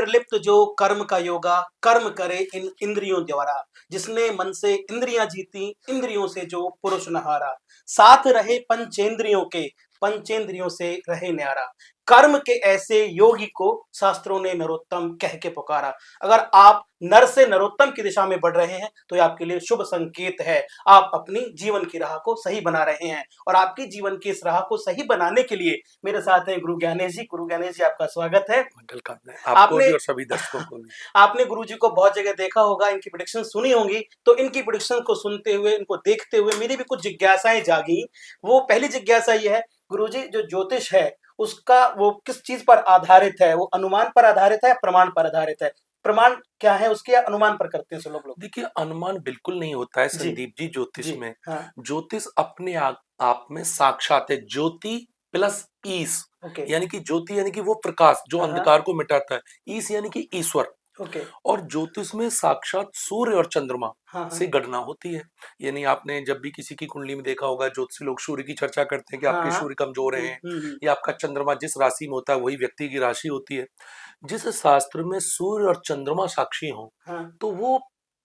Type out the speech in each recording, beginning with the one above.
निर्लिप्त जो कर्म का योगा, कर्म करे इन इंद्रियों द्वारा। जिसने मन से इंद्रियां जीती, इंद्रियों से जो पुरुष न हारा। साथ रहे पंचेंद्रियों के, पंचेंद्रियों से रहे न्यारा। कर्म के ऐसे योगी को शास्त्रों ने नरोत्तम कह के पुकारा। अगर आप नर से नरोत्तम की दिशा में बढ़ रहे हैं तो ये आपके लिए शुभ संकेत है। आप अपनी जीवन की राह को सही बना रहे हैं, और आपकी जीवन की इस राह को सही बनाने के लिए मेरे साथ हैं गुरु ज्ञानेश जी। गुरु ज्ञानेश जी, आपका स्वागत है। मंगल कामना आपको आपने भी और सभी दर्शकों को भी। आपने गुरु जी को बहुत जगह देखा होगा, इनकी प्रेडिक्शन सुनी होंगी। तो इनकी प्रेडिक्शन को सुनते हुए, इनको देखते हुए मेरी भी कुछ जिज्ञासाएं जागी। वो पहली जिज्ञासा ये है, गुरु जी जो ज्योतिष है उसका वो किस चीज पर आधारित है? वो अनुमान पर आधारित है या प्रमाण पर आधारित है? प्रमाण क्या है उसके, या अनुमान पर करते हैं सब लोग? देखिए, अनुमान बिल्कुल नहीं होता है जी संदीप जी ज्योतिष जी। में। हाँ। ज्योतिष अपने आप में साक्षात है। ज्योति प्लस ईश, ओके। यानी कि ज्योति यानी कि वो प्रकाश जो हाँ हाँ। अंधकार को मिटाता है। ईश यानी कि ईश्वर। ओके। और ज्योतिष में साक्षात सूर्य और चंद्रमा हाँ से हाँ। गणना होती है। यानी आपने जब भी किसी की कुंडली में देखा होगा, ज्योतिषी लोग सूर्य की चर्चा करते हैं कि हाँ आपके हाँ। सूर्य कमजोर हैं, हम्म। या आपका चंद्रमा जिस राशि में होता है वही व्यक्ति की राशि होती है। जिस शास्त्र में सूर्य और चंद्रमा साक्षी हो, हाँ। तो वो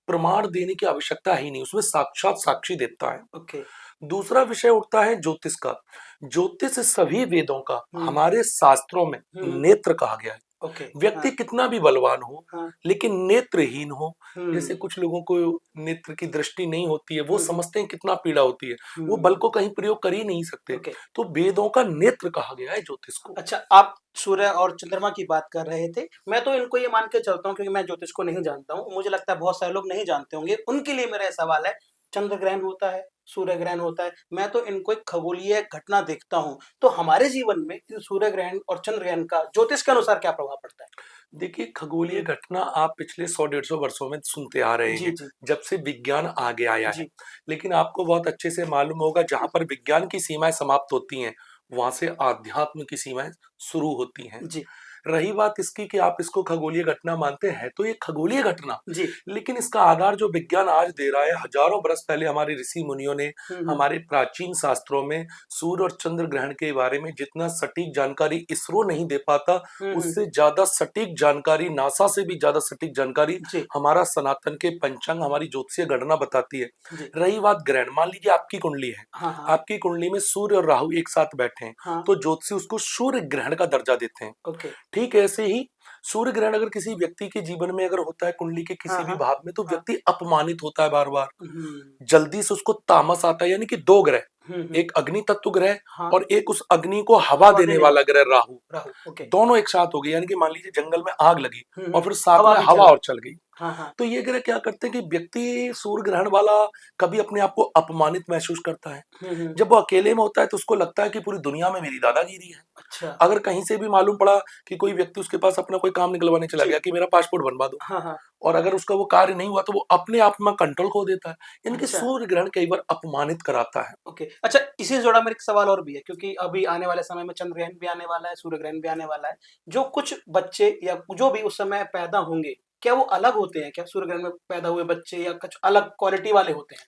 प्रमाण देने की आवश्यकता ही नहीं, उसमें साक्षात साक्षी देता है। ओके। दूसरा विषय उठता है ज्योतिष का। ज्योतिष सभी वेदों का हमारे शास्त्रों में हम्म। नेत्र कहा गया है। ओके। व्यक्ति हाँ कितना भी बलवान हो, हाँ। लेकिन नेत्रहीन हो, जैसे हम्म कुछ लोगों को नेत्र की दृष्टि नहीं होती है, वो हम्म समझते हैं कितना पीड़ा होती है, वो बल हम्म। को कहीं प्रयोग कर ही नहीं सकते। ओके। तो वेदों का नेत्र कहा गया है ज्योतिष को। अच्छा, आप सूर्य और चंद्रमा की बात कर रहे थे। मैं तो इनको ये मान के चलता हूँ, क्योंकि मैं ज्योतिष को नहीं जानता हूँ, मुझे लगता है बहुत सारे लोग नहीं जानते होंगे। उनके लिए मेरा ये सवाल है, चंद्र ग्रहण होता है, सूर्य ग्रहण होता है, मैं तो इनको एक खगोलीय घटना देखता हूँ। तो हमारे जीवन में इन सूर्य ग्रहण और चंद्र ग्रहण का ज्योतिष के अनुसार क्या प्रभाव पड़ता है? देखिए, खगोलीय हम्म। घटना आप पिछले 100-150 वर्षों में सुनते आ रहे जी हैं, जी जब से विज्ञान आगे आया है। जी। लेकिन आपको बहुत अच्छे से मालूम होगा, जहां पर विज्ञान की सीमाएं समाप्त होती हैं, वहां से आध्यात्म की सीमाएं शुरू होती हैं। जी रही बात इसकी कि आप इसको खगोलीय घटना मानते हैं, तो ये खगोलीय घटना, जी। लेकिन इसका आधार जो विज्ञान आज दे रहा है, हजारों बरस पहले हमारे ऋषि मुनियों ने हम्म हमारे प्राचीन शास्त्रों में सूर्य और चंद्र ग्रहण के बारे में जितना सटीक जानकारी इसरो नहीं दे पाता, हम्म। उससे ज्यादा सटीक जानकारी, नासा से भी ज्यादा सटीक जानकारी जी हमारा सनातन के पंचांग, हमारी ज्योतिषीय गणना बताती है। जी। रही बात ग्रहण, मान लीजिए आपकी कुंडली है, हाँ हाँ आपकी कुंडली में सूर्य और राहु एक साथ बैठे हैं, हाँ। तो ज्योतिषी उसको सूर्य ग्रहण का दर्जा देते हैं। ओके। ठीक ऐसे ही सूर्य ग्रहण अगर किसी व्यक्ति के जीवन में अगर होता है, कुंडली के हाँ किसी भी हाँ भाव में, तो हाँ। व्यक्ति अपमानित होता है बार बार, हम्म जल्दी से उसको तामस आता है। यानी कि दो ग्रह, हम्म। एक अग्नि तत्व ग्रह हाँ। और एक उस अग्नि को हवा हवा देने देने वाला वाला ग्रह राहु, राहु। ओके। दोनों एक साथ हो गए। यानी कि मान लीजिए जंगल में आग लगी और हम्म। फिर साथ हवा में भी हवा चल। और चल गई, हाँ हाँ। तो ये ग्रह क्या करते हैं कि व्यक्ति सूर्य ग्रहण वाला कभी अपने आप को अपमानित महसूस करता है। हम्म। जब वो अकेले में होता है तो उसको लगता है कि पूरी दुनिया में मेरी दादागिरी है। अच्छा। अगर कहीं से भी मालूम पड़ा कि कोई व्यक्ति उसके पास अपना कोई काम निकलवाने चला जी। गया कि मेरा पासपोर्ट बनवा दो, हाँ हाँ। और अगर उसका वो कार्य नहीं हुआ, तो वो अपने आप में कंट्रोल खो देता है। यानी कि अच्छा। सूर्य ग्रहण कई बार अपमानित कराता है। ओके। अच्छा, इसी से जुड़ा मेरा एक सवाल और भी है, क्योंकि अभी आने वाले समय में चंद्र ग्रहण भी आने वाला है, सूर्य ग्रहण भी आने वाला है। जो कुछ बच्चे या जो भी उस समय पैदा होंगे, क्या वो अलग होते हैं? क्या सूर्य ग्रहण में पैदा हुए बच्चे या कुछ अलग क्वालिटी वाले होते हैं?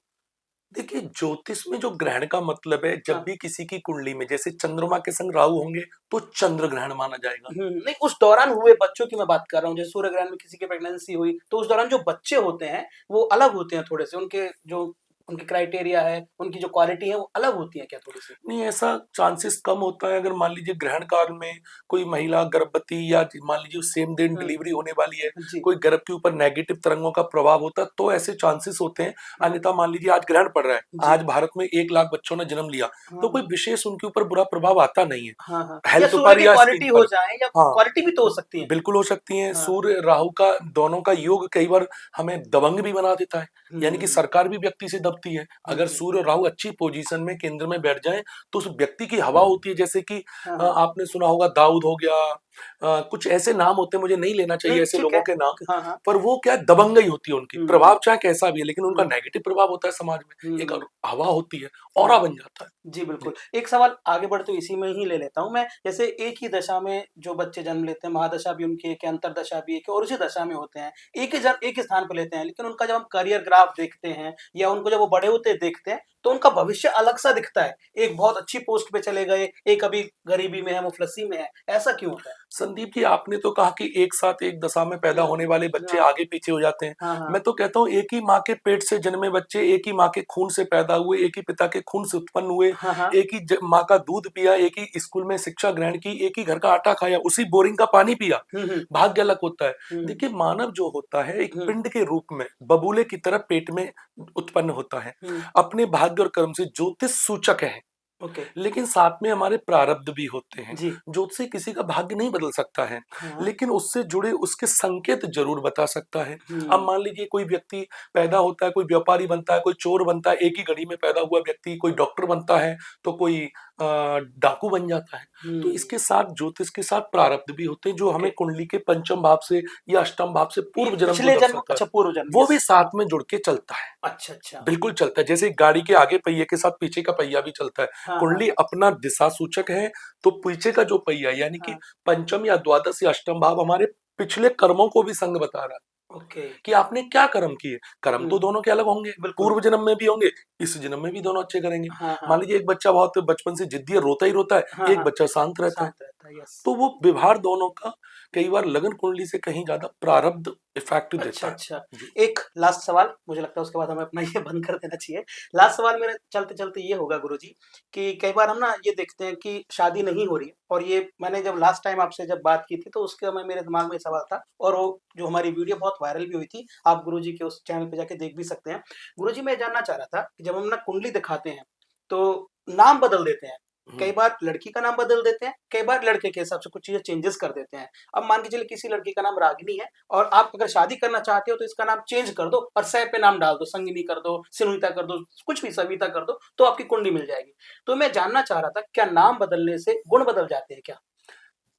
देखिए, ज्योतिष में जो ग्रहण का मतलब है, जब हाँ। भी किसी की कुंडली में जैसे चंद्रमा के संग राहु होंगे, तो चंद्र ग्रहण माना जाएगा। नहीं, उस दौरान हुए बच्चों की मैं बात कर रहा हूँ। जैसे सूर्य ग्रहण में किसी की प्रेगनेंसी हुई, तो उस दौरान जो बच्चे होते हैं, वो अलग होते हैं थोड़े से। उनके जो उनके क्राइटेरिया है, उनकी जो क्वालिटी है, वो अलग होती है क्या थोड़ी-सी? नहीं, ऐसा चांसेस कम होता है। अगर मान लीजिए ग्रहण काल में कोई महिला गर्भवती, या मान लीजिए सेम दिन हुँ, डिलीवरी होने वाली है, जी। कोई गर्भ के ऊपर नेगेटिव तरंगों का प्रभाव होता है, तो ऐसे चांसेस होते हैं। हाँ, अन्यथा मान लीजिए आज ग्रहण पड़ रहा है, जी। आज भारत में 1 लाख बच्चों ने जन्म लिया, हाँ, तो कोई हाँ। विशेष उनके ऊपर बुरा प्रभाव आता नहीं है, हाँ, हाँ। या हेल्थ सूर्य पर की या क्वालिटी स्किन हो पर। जाए, या हाँ, क्वालिटी भी तो हो सकती है। बिल्कुल हो सकती हैं। हाँ। सूर्य राहु का दोनों का योग कई बार हमें दबंग भी बना देता है। यानी कि हुँ, सरकार भी व्यक्ति से दबती है। अगर हुँ। सूर्य और राहु अच्छी पोजीशन में केंद्र में बैठ जाएं, तो उस व्यक्ति की हवा होती है। जैसे कि हाँ, हाँ। आपने सुना होगा दाऊद हो गया, कुछ ऐसे नाम होते हैं, मुझे नहीं लेना नहीं, चाहिए ऐसे ठीक लोगों है। के नाम, हाँ, हाँ। पर वो क्या है, दबंगई होती है उनकी। हुँ, प्रभाव चाहे कैसा भी है, लेकिन उनका हुँ, नेगेटिव प्रभाव होता है समाज में। एक हुँ। हवा होती है, हाँ। ऑरा बन जाता है। जी, जी। बिल्कुल। एक सवाल आगे बढ़ते हुए इसी में ही ले लेता हूँ मैं। जैसे एक ही दशा में जो बच्चे जन्म लेते हैं, महादशा भी उनकी एक है, अंतरदशा भी एक है, और उसी दशा में होते हैं। एक ही स्थान पे लेते हैं, लेकिन उनका जब हम करियर ग्राफ देखते हैं, या उनको जब वो बड़े होते देखते हैं, तो उनका भविष्य अलग-सा दिखता है। एक बहुत अच्छी पोस्ट पे चले गए, एक अभी गरीबी में है, मुफ़्लिसी में है। ऐसा क्यों होता है? संदीप जी, आपने तो कहा कि एक साथ एक दशा में पैदा होने वाले बच्चे हाँ। आगे पीछे हो जाते हैं। हाँ। मैं तो कहता हूँ एक ही माँ के पेट से जन्मे बच्चे, एक ही माँ के खून से पैदा हुए, एक ही पिता के खून से उत्पन्न हुए, हाँ। एक ही माँ का दूध पिया, एक ही स्कूल में शिक्षा ग्रहण की, एक ही घर का आटा खाया, उसी बोरिंग का पानी पिया, हम्म। भाग्य अलग होता है। हम्म। देखिए, मानव जो होता है एक हम्म। पिंड के रूप में बबूले की तरह पेट में उत्पन्न होता है। हम्म। अपने भाग्य और कर्म से ज्योतिष सूचक है, ओके। लेकिन साथ में हमारे प्रारब्ध भी होते हैं। जी। ज्योतिष से किसी का भाग्य नहीं बदल सकता है, हाँ। लेकिन उससे जुड़े उसके संकेत जरूर बता सकता है। अब हम्म। मान लीजिए कोई व्यक्ति पैदा होता है, कोई व्यापारी बनता है, कोई चोर बनता है, एक ही घड़ी में पैदा हुआ व्यक्ति, कोई डॉक्टर बनता है तो कोई डाकू बन जाता है। तो हम्म। इसके साथ ज्योतिष के साथ प्रारब्ध भी होते हैं, जो ओके। हमें कुंडली के पंचम भाव से या अष्टम भाव से ये पूर्व जन्म को पिछले जन्म, दर्शाता है। अच्छा पूर्व जन्म, वो यस। भी साथ में जुड़ के चलता है, अच्छा अच्छा। बिल्कुल चलता है। जैसे गाड़ी के आगे पहिए के साथ पीछे का पहिया भी चलता है। हाँ हाँ कुंडली हाँ। अपना दिशा सूचक है, तो पीछे का जो पहिया यानी कि हाँ। पंचम या द्वादश या अष्टम भाव हमारे पिछले कर्मों को भी संग बता रहा है ओके। कि आपने क्या कर्म किए। कर्म तो दोनों के अलग होंगे, बिल्कुल। पूर्व जन्म में भी होंगे, इस जन्म में भी दोनों अच्छे करेंगे। हाँ मान हाँ। लीजिए एक बच्चा बहुत बचपन से जिद्दी है, रोता ही रोता है, हाँ एक हाँ। बच्चा शांत रहता है, शांत रहता है, यस। तो वो व्यवहार दोनों का कई बार लगन कुंडली से कहीं ज्यादा प्रारब्ध इफेक्ट अच्छा देता है। अच्छा। जी। एक लास्ट सवाल, मुझे लगता है उसके बाद हमें अपना ये बंद कर देना चाहिए। लास्ट सवाल मेरा चलते चलते ये होगा गुरुजी, कि कई बार हम ना ये देखते हैं कि शादी नहीं हो रही है, और ये मैंने जब लास्ट टाइम आपसे जब बात की थी तो उसके समय मेरे दिमाग में ये सवाल था, और वो जो हमारी वीडियो बहुत वायरल भी हुई थी, आप गुरुजी के उस चैनल पे जाके देख भी सकते हैं। गुरुजी, मैं जानना चाह रहा था कि जब हम ना कुंडली दिखाते हैं तो नाम बदल देते हैं, कई बार लड़की का नाम बदल देते हैं, कई बार लड़के के हिसाब से कुछ चीजें चेंजेस कर देते हैं। अब मान के चलिए किसी लड़की का नाम रागिनी है, और आप अगर शादी करना चाहते हो तो इसका नाम चेंज कर दो और सह पे नाम डाल दो, संगिनी कर दो, सिनुता कर दो, कुछ भी सविता कर दो, तो आपकी कुंडली मिल जाएगी। तो मैं जानना चाह रहा था, क्या नाम बदलने से गुण बदल जाते हैं क्या?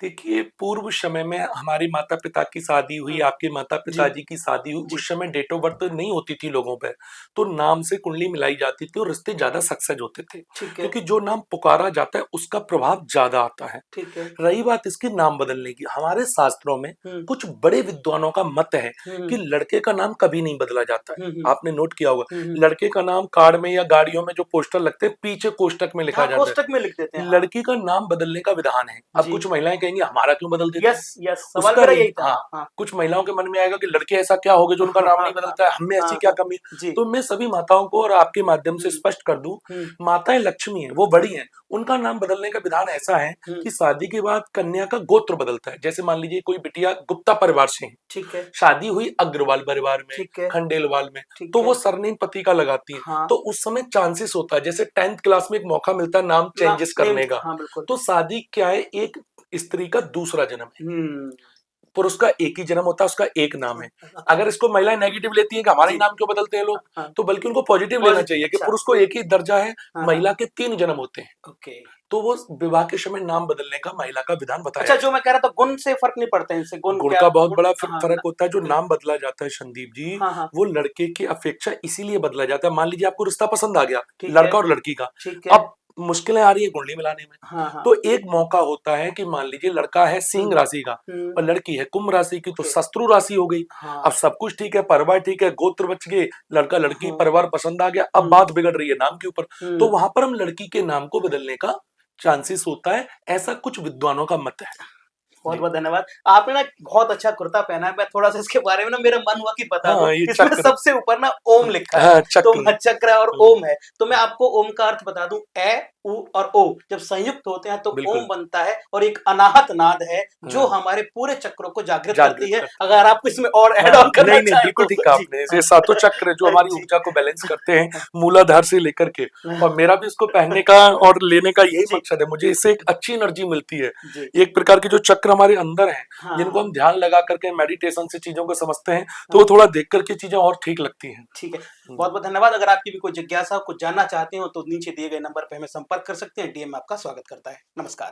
देखिए, पूर्व समय में हमारे माता पिता की शादी हुई, हम्म। आपके माता जी पिताजी की शादी हुई, जी। उस समय डेट ऑफ बर्थ नहीं होती थी लोगों पे, तो नाम से कुंडली मिलाई जाती थी और रिश्ते ज्यादा सक्सेस होते थे, ठीक है। क्योंकि जो नाम पुकारा जाता है उसका प्रभाव ज्यादा आता है। ठीक है। रही बात इसके नाम बदलने की, हमारे शास्त्रों में हम्म। कुछ बड़े विद्वानों का मत है हम्म। कि लड़के का नाम कभी नहीं बदला जाता है। हम्म। आपने नोट किया होगा, हम्म। लड़के का नाम कार्ड में या गाड़ियों में जो पोस्टर लगते हैं पीछे कोष्टक में लिखा हाँ, जाता है, कोष्टक में लिख देते हैं, हाँ। लड़की का नाम बदलने का विधान है। अब जी। कुछ महिलाएं कहेंगी हमारा क्यों बदल देते हैं, यस यस, सवाल उसका मेरा यही था, हाँ, हाँ हाँ। कुछ महिलाओं के मन में आएगा कि लड़के ऐसा क्या हो गए जो उनका हाँ नाम हाँ नहीं हाँ। बदलता है, हमें ऐसी हाँ क्या हाँ। कमी है। जी। तो मैं सभी माताओं को और आपके माध्यम से हम्म। स्पष्ट कर दूं, हम्म। माताएं लक्ष्मी है, वो बड़ी हैं, उनका नाम बदलने का विधान ऐसा है हम्म। कि शादी के बाद कन्या का गोत्र बदलता है। जैसे मान लीजिए कोई बिटिया गुप्ता परिवार से है, ठीक है। शादी हुई अग्रवाल परिवार में, ठीक है। खंडेलवाल में, तो ठीक है। वो सरनेम पति का लगाती है। हाँ। तो उस समय चांसेस होता है, जैसे 10th क्लास में एक मौका मिलता है नाम ना, चेंजेस नेम, करने का। हाँ बिल्कुल। तो शादी क्या है, एक स्त्री का दूसरा जन्म है, हम्म। पुरुष का एक ही जन्म होता है, उसका एक नाम है। अच्छा। अगर इसको महिलाएं नेगेटिव लेती हैं कि हमारा ही जी। नाम क्यों बदलते हैं लोग, हाँ। तो बल्कि उनको पॉजिटिव लेना पॉजिटिव, चाहिए कि अच्छा। पुरुष को एक ही दर्जा है, हाँ हाँ। महिला के 3 जन्म होते हैं। ओके। तो वो विवाह के समय नाम बदलने का महिला का विधान बताया अच्छा, जो गया। मैं कह रहा था गुण से फर्क नहीं पड़ता है, इनसे गुण गुण क्या का बहुत गुण? बड़ा हाँ फर्क होता है। जो बिल्कुल। नाम बदला जाता है संदीप जी, हाँ हाँ। वो लड़के की अपेक्षा इसीलिए बदला जाता है। मान लीजिए आपको रिश्ता पसंद आ गया, ठीक है। लड़का और लड़की का, ठीक है। अब मुश्किलें आ रही है कुंडली मिलाने में। हाँ हाँ। तो एक मौका होता है कि मान लीजिए लड़का है सिंह राशि का हम्म। और लड़की है कुंभ राशि की, तो ओके। शत्रु राशि हो गई। हाँ। अब सब कुछ ठीक है, परिवार ठीक है, गोत्र बच गए, लड़का लड़की हाँ। परिवार पसंद आ गया, अब बात बिगड़ रही है नाम के ऊपर। तो हम्म। वहां पर हम लड़की के नाम को बदलने का चांसेस होता है, ऐसा कुछ विद्वानों का मत है। बहुत जी। बहुत धन्यवाद। आपने ना बहुत अच्छा कुर्ता पहना है, मैं थोड़ा सा इसके बारे में ना मेरा मन हुआ कि बता दूं। हाँ, ये इसमें चक्र। सबसे ऊपर ना ओम लिखा है, हाँ, तो चक्र। चक्र और हम्म, ओम है, तो मैं आपको ओम का अर्थ बता दूं। ए, उ और ओ जब संयुक्त होते हैं तो ओम बिल्कुल। बनता है, और एक अनाहत नाद है जो हाँ, हमारे पूरे चक्रों को जागृत जागृत करती है। करता अगर आप इसमें और है। ऐड हाँ, ऑन करना नहीं नहीं, चाहें बिल्कुल तो ठीक कहा जी। आपने। ये हाँ। 7 चक्र जो हमारी जी। ऊर्जा को बैलेंस करते हैं, मूलाधार से लेकर के, और मेरा भी इसको पहनने का और लेने का यही जी। मकसद है। मुझे इससे एक अच्छी एनर्जी मिलती है। जी। एक प्रकार के जो चक्र हमारे अंदर हैं, हाँ जिनको हाँ हम ध्यान लगा करके मेडिटेशन से चीजों को समझते हैं, तो हाँ। वो थोड़ा देख करके चीजें और ठीक लगती हैं। ठीक है। बहुत बहुत धन्यवाद। अगर आपकी भी कोई जिज्ञासा, कुछ जानना चाहते हो तो नीचे दिए गए नंबर पे हमें संपर्क कर सकते हैं। डीएम में आपका स्वागत करता है। नमस्कार।